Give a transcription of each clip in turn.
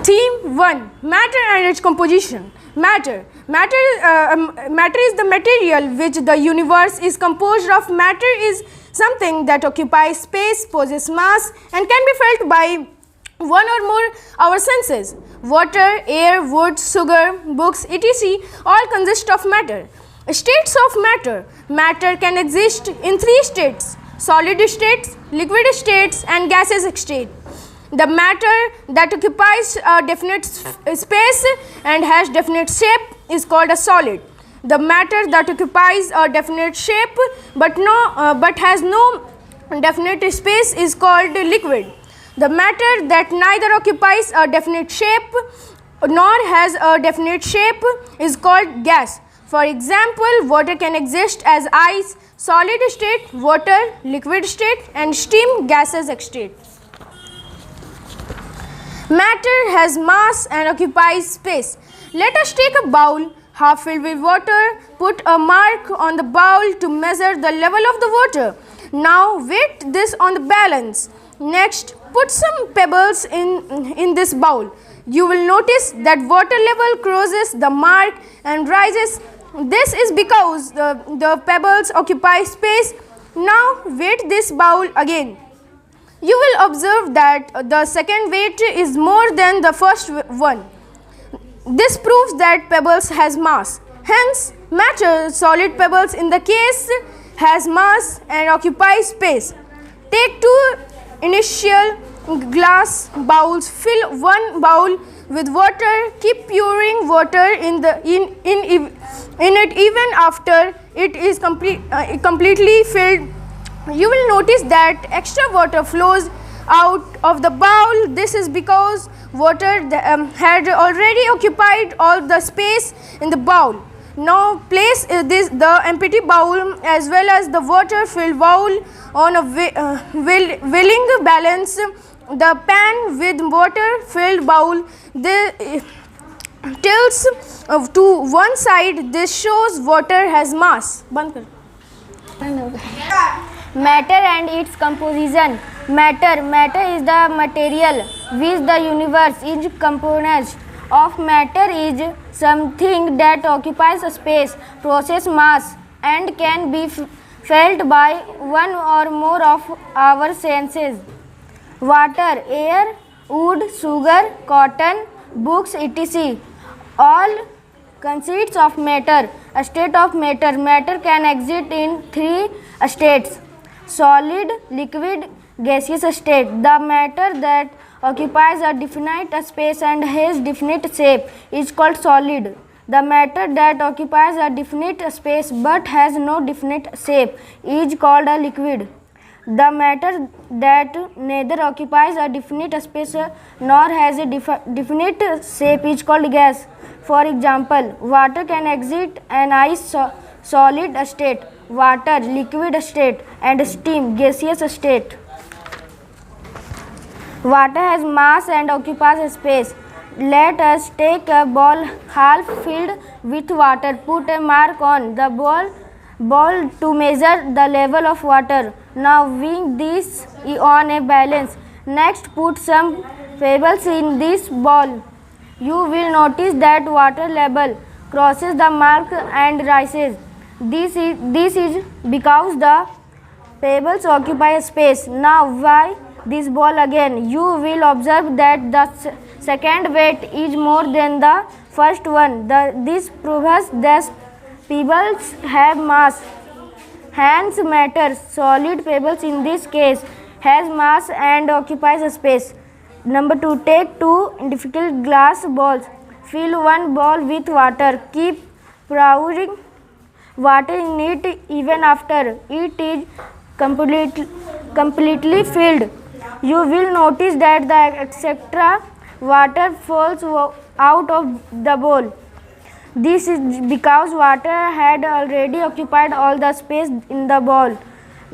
Theme 1. Matter and its composition. Matter is the material which the universe is composed of. Matter is something that occupies space, possesses mass, and can be felt by one or more our senses. Water, air, wood, sugar, books, etc. all consist of matter. States of matter. Matter can exist in 3 states: solid states, liquid states, and gaseous state. The matter that occupies a definite space and has definite shape is called a solid. The matter that occupies a definite shape but has no definite space is called liquid. The matter that neither occupies a definite shape nor has a definite shape is called gas. For example, water can exist as ice, solid state, water, liquid state, and steam, gaseous state. Matter has mass and occupies space. Let us take a bowl half filled with water. Put a mark on the bowl to measure the level of the water. Now weight this on the balance. Next, put some pebbles in this bowl. You will notice that water level crosses the mark and rises. This is because the pebbles occupy space. Now weight this bowl again. You will observe that the second weight is more than the first one. This proves that pebbles has mass. Hence, matter, solid pebbles in the case, has mass and occupies space. Take 2 initial glass bowls. Fill one bowl with water. Keep pouring water in it even after it is completely filled. You will notice that extra water flows out of the bowl. This is because water had already occupied all the space in the bowl. Now place the empty bowl as well as the water filled bowl on a willing balance. The pan with water filled bowl tilts to one side. This shows water has mass. Matter and its composition. Matter is the material which the universe is composed of. Matter is something that occupies space, possesses mass, and can be felt by one or more of our senses. Water, air, wood, sugar, cotton, books, etc. all consists of matter. A state of matter. Matter can exist in 3 states: solid, liquid, gaseous state. The matter that occupies a definite space and has definite shape is called solid. The matter that occupies a definite space but has no definite shape is called a liquid. The matter that neither occupies a definite space nor has a definite shape is called gas. For example, water can exist in ice, solid state, water, liquid state, and steam, gaseous state. Water has mass and occupies space. Let us take a bowl half filled with water. Put a mark on the bowl to measure the level of water. Now weigh this on a balance. Next, put some pebbles in this bowl. You will notice that water level crosses the mark and rises. This is because the pebbles occupy space. Now weigh this ball again. You will observe that the second weight is more than the first one. This proves that pebbles have mass. Hence, matter, solid pebbles in this case, has mass and occupies space. Number 2. Take 2 difficult glass balls. Fill one ball with water. Keep pouring water in it even after it is completely filled. You will notice that the extra water falls out of the bowl. This is because water had already occupied all the space in the bowl.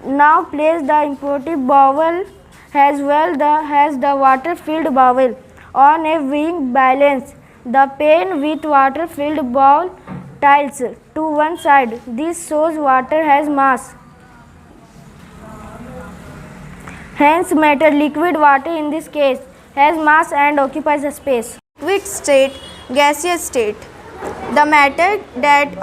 Now place the empty bowl as well as the water filled bowl on a weighing balance. The pan with water filled bowl tilts to one side. This shows water has mass. Hence, matter, liquid water in this case, has mass and occupies a space. Liquid state, gaseous state. The matter that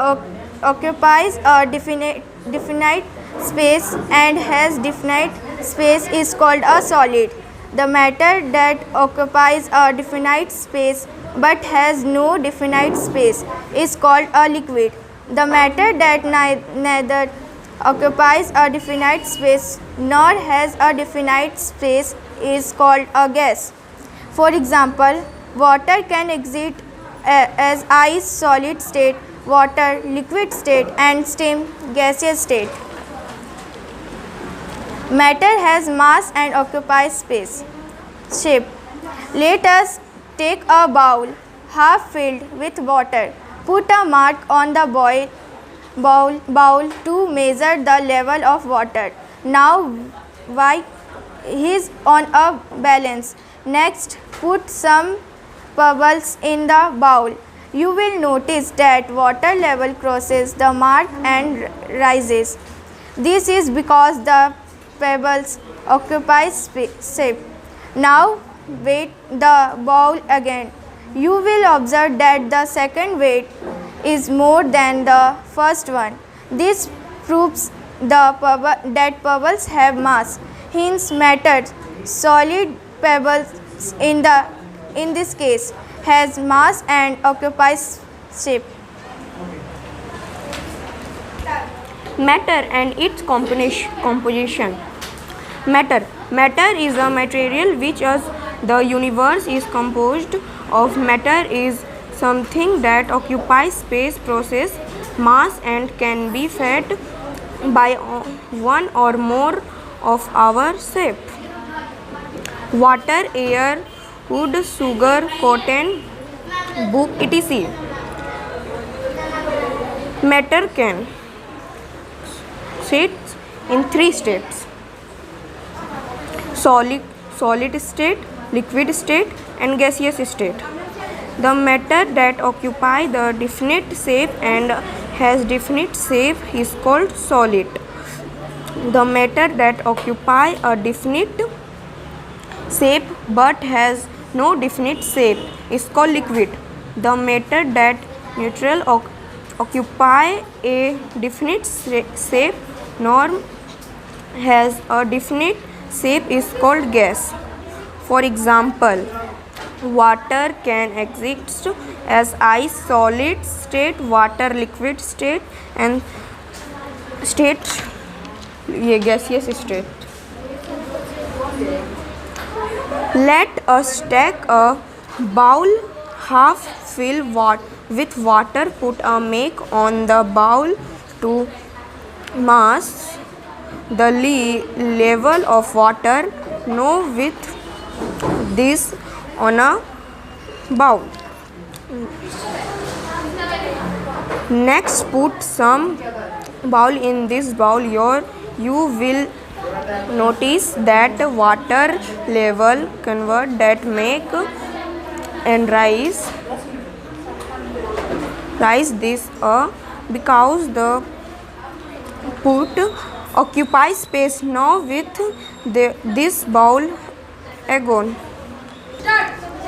occupies a definite space and has definite space is called a solid. The matter that occupies a definite space but has no definite space is called a liquid. The matter that neither occupies a definite space nor has a definite space is called a gas. For example, water can exist as ice solid state, water liquid state, and steam gaseous state. Matter has mass and occupies space. Shape. Let us take a bowl half filled with water. Put a mark on the bowl to measure the level of water. Now wipe his on a balance. Next, put some pebbles in the bowl. You will notice that water level crosses the mark and rises. This is because the pebbles occupy shape. Now weight the bowl again. You will observe that the second weight is more than the first one. This proves that pebbles have mass. Hence, matter, solid pebbles in this case, has mass and occupies shape. Matter and its composition. Matter is a material which, as the universe is composed of matter, is something that occupies space, possesses mass, and can be fed by one or more of our shape. Water, air, wood, sugar, cotton, book, etc. Matter can sit in three states: solid state, liquid state, and gaseous state. The matter that occupy the definite shape and has definite shape is called solid. The matter that occupy a definite shape but has no definite shape is called liquid. The matter that occupy a definite shape nor has a definite shape is called gas. For example, water can exist as ice solid state, water liquid state, and gaseous state. Let us take a bowl half filled with water. Put a mark on the bowl to mass the level of water. Now with this on a bowl. Next, put some bowl in this bowl. You will notice that water level convert that make and rise this because the put occupy space. Now with this bowl again.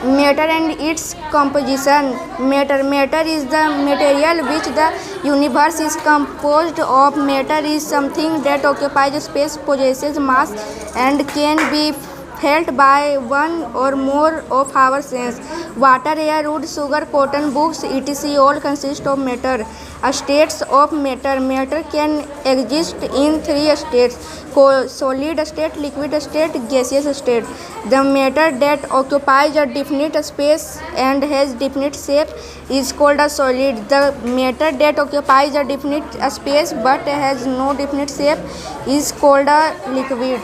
Matter and its composition. Matter is the material which the universe is composed of. Matter is something that occupies space, possesses mass, and can be felt by one or more of our senses. Water, air, wood, sugar, cotton, books, etc. all consist of matter. States of matter. Matter can exist in three states: solid state, liquid state, gaseous state. The matter that occupies a definite space and has definite shape is called a solid. The matter that occupies a definite space but has no definite shape is called a liquid.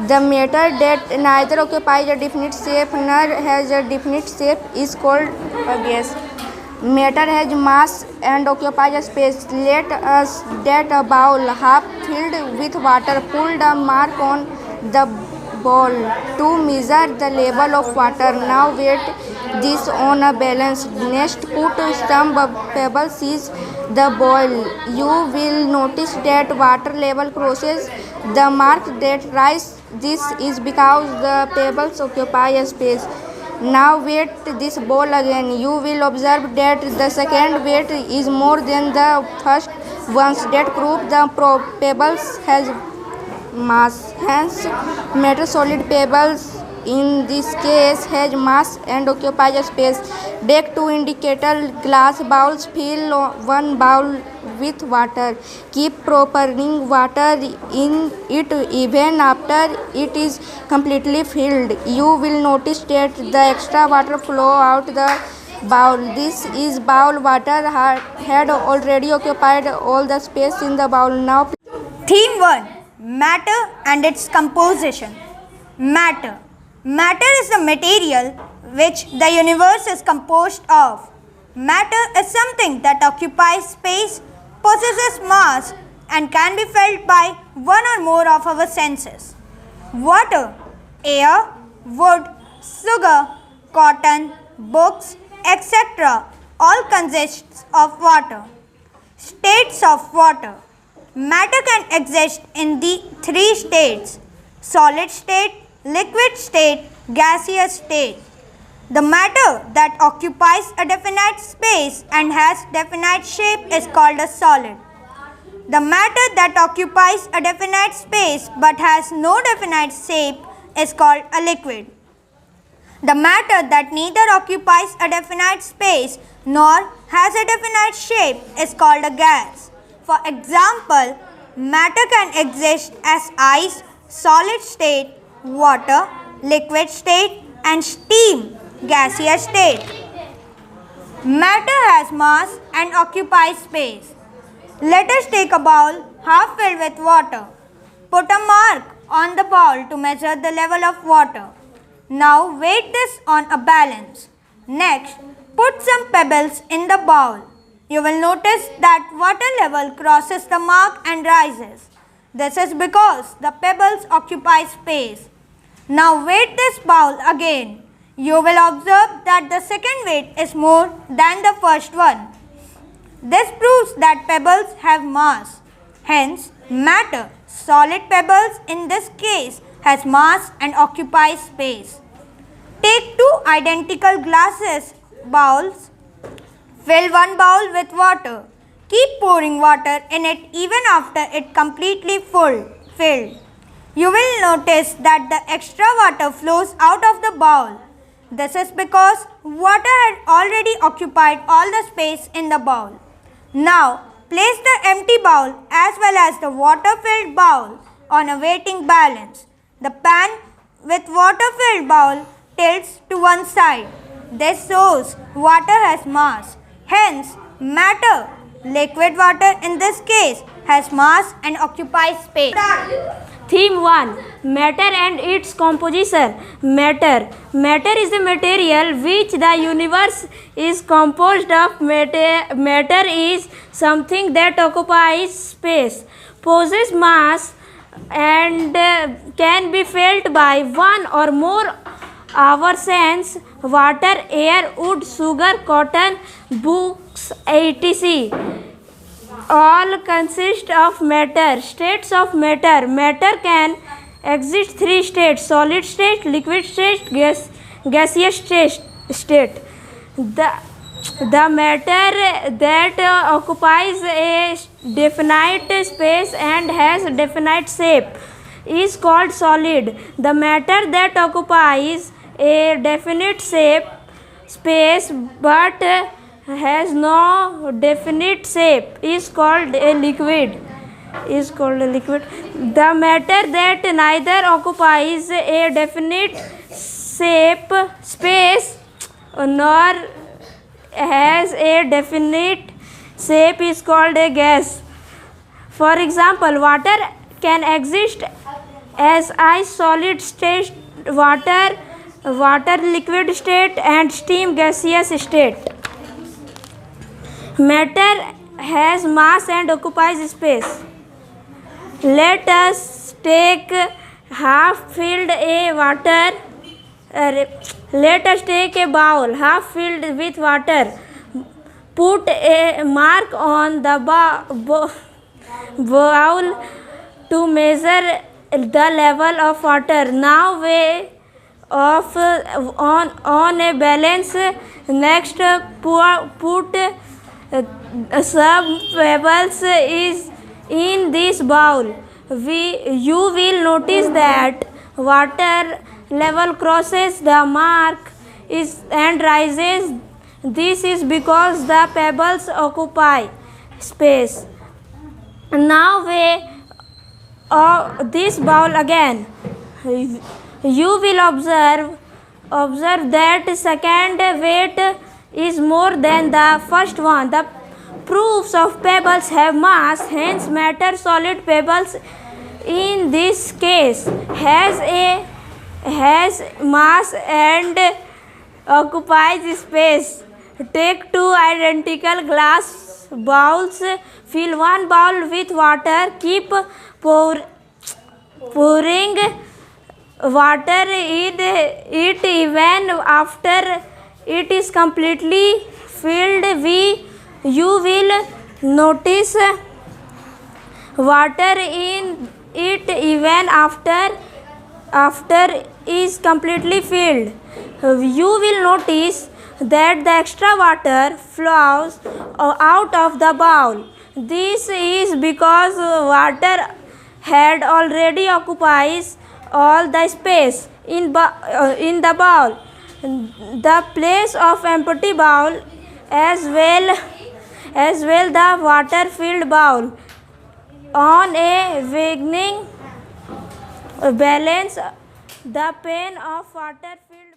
The matter that neither occupies a definite shape nor has a definite shape is called a gas. Matter has mass and occupies a space. Let us take a bowl half filled with water. Put a mark on the bowl to measure the level of water. Now weight this on a balance. Next, put some pebbles in the bowl. You will notice that water level crosses the mark that rise. This is because the pebbles occupy a space. Now weight this ball again. You will observe that the second weight is more than the first one's. That proof the pebbles has mass. Hence, matter solid pebbles in this case has mass and occupies a space. Take two indicator glass bowls. Fill one bowl with water. Keep pouring water in it even after it is completely filled. You will notice that the extra water flow out the bowl. This is bowl water had already occupied all the space in the bowl. Now Theme 1. Matter and its composition. Matter. Matter is the material which the universe is composed of. Matter is something that occupies space, possesses mass, and can be felt by one or more of our senses. Water, air, wood, sugar, cotton, books, etc. all consists of water. States of water. Matter can exist in the three states: solid state, liquid state, gaseous state. The matter that occupies a definite space and has definite shape is called a solid. The matter that occupies a definite space but has no definite shape is called a liquid. The matter that neither occupies a definite space nor has a definite shape is called a gas. For example, matter can exist as ice, solid state, water, liquid state, and steam, gaseous state. Matter has mass and occupies space. Let us take a bowl half filled with water. Put a mark on the bowl to measure the level of water. Now weight this on a balance. Next, put some pebbles in the bowl. You will notice that water level crosses the mark and rises. This is because the pebbles occupy space. Now weight this bowl again. You will observe that the second weight is more than the first one. This proves that pebbles have mass. Hence, matter, solid pebbles in this case, has mass and occupies space. Take two identical glasses bowls. Fill one bowl with water. Keep pouring water in it even after it completely filled. You will notice that the extra water flows out of the bowl. This is because water had already occupied all the space in the bowl. Now, place the empty bowl as well as the water-filled bowl on a weighting balance. The pan with water-filled bowl tilts to one side. This shows water has mass. Hence, matter, liquid water in this case, has mass and occupies space. Theme 1. Matter and its composition. Matter. Matter is the material which the universe is composed of. Matter is something that occupies space, possesses mass, and can be felt by one or more our sense. Water, air, wood, sugar, cotton, books, etc. all consist of matter. States of matter. Matter can exist three states: solid state, liquid state, gaseous state. The matter that occupies a definite space and has definite shape is called solid. The matter that occupies a definite space but has no definite shape is called a liquid. The matter that neither occupies a definite space nor has a definite shape is called a gas. For example, water can exist as ice, solid state, water, liquid state, and steam, gaseous state. Matter has mass and occupies space. Let us take half-filled a water. Let us take a bowl half filled with water. Put a mark on the bowl to measure the level of water. Now weigh of on a balance. Next, put some pebbles is in this bowl. You will notice that water level crosses the mark and rises. This is because the pebbles occupy space. Now weigh this bowl again. You will observe that second weight is more than the first one. The proofs of pebbles have mass, hence matter. Solid pebbles in this case has mass and occupies space. Take two identical glass bowls, fill one bowl with water, keep pouring water in it even after it is completely filled. You will notice water in it even after is completely filled. You will notice that the extra water flows out of the bowl. This is because water had already occupies all the space in the bowl. The place of empty bowl as well the water filled bowl. On a waning balance, the pain of water filled